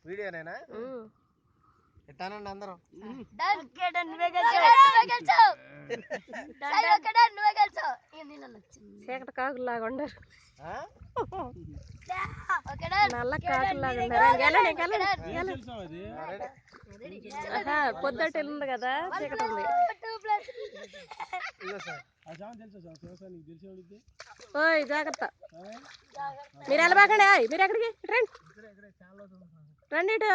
వీడియోనేనా? ఎట్టానండి అందరం? చీకటి కాకులాగా ఉండరు, నల్ల కాకులాగా ఉండరు. పొద్దుట ఉంది కదా, చీకటి ఉంది. ఓయ్ జాగ్రత్త, మీరు వెళ్ళబాకండి. మీరు ఎక్కడికి రండి ఇటు.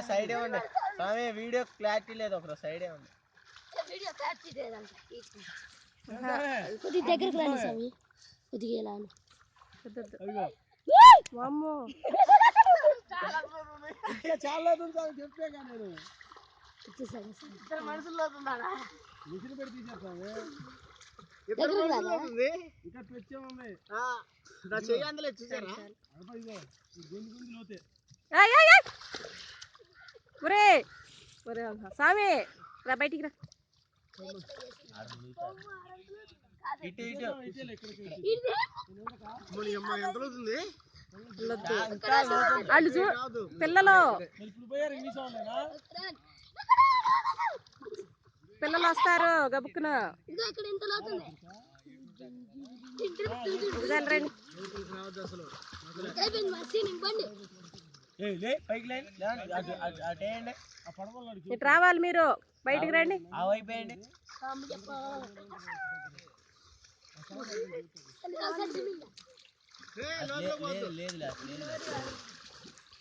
సైడ్ ఏమండి స్వామి, వీడియో క్లారిటీ లేదు, ఒక సైడ్ ఏమండి. కొద్దిగా దగ్గరకు రండి స్వామి, కొద్దిగా వామ్మో చాలా చెప్పే కానీ మనుషుల్లో మిషన్ పెట్టి తీసేస్తాము. ఇంకా తెచ్చామమ్మాయి నా చెయ్యి అందులో చూసారా? స్వామి రా బయటికి రా. వాళ్ళు పిల్లలు వస్తారు గబుక్కున. ఇటు రావాలి, మీరు బయటికి రండి.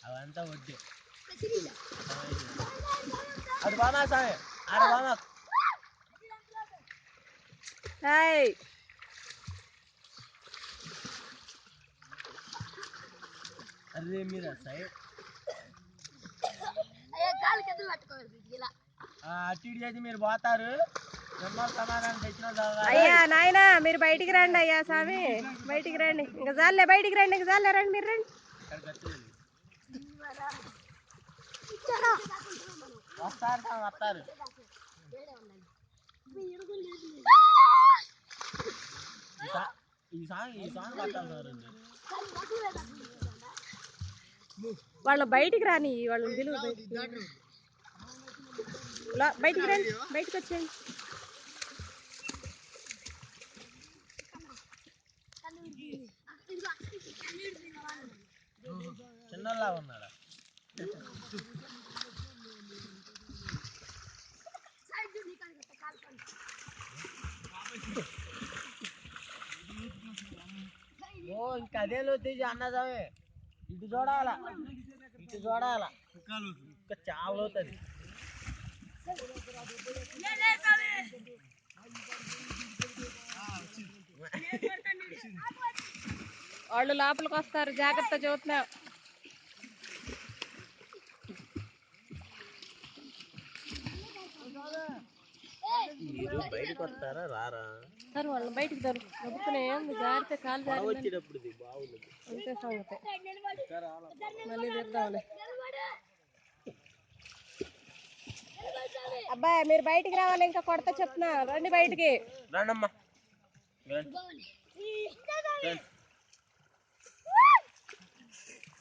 అవంతా వద్దు, అటు బామా సామి, అటు బామా. హాయ్, అదే మీరు సైడ్ అటు ఇటు చేసి మీరు పోతారు. సమాధానం తెచ్చిన అయ్యా నాయనా, మీరు బయటికి రండి. అయ్యా స్వామి బయటికి రండి. ఇంకా జాలే, బయటికి రండి. ఇంకా జాలే, రండి మీరు రండి. వస్తారు. వాళ్ళు బయటికి రాని, వాళ్ళని పిలువు. బయటికి రండి, బయటికి వచ్చేయండి. చిన్నలా ఉన్నాడా? ఓ ఇంకా అదే లోతు అన్నదామే. ఇటు చూడాలా, ఇటు చూడాలా, ఇంకా చాలా లోతుంది. వాళ్ళు లోపలికి వస్తారు, జాగ్రత్త చూస్తున్నా. బయటకు వస్తారా రారా? సార్ వాళ్ళు బయటికి దొరుకుతున్నాయి. జాగ్రత్త, కాలు వచ్చేటప్పుడు బాగుంది. అంతే సంగతి, మళ్ళీ తెద్దాంలే. అబ్బాయి మీరు బయటికి రావాలి, ఇంకా కొడతా చెప్తున్నా. రండి బయటికి. రండమ్మా.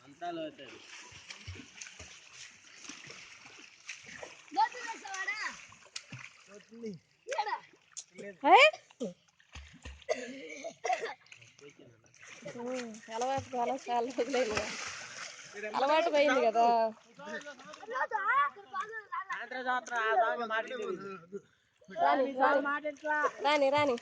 అంతా లోతుంది. అలవాటు పోయింది కదా. రాని రాని.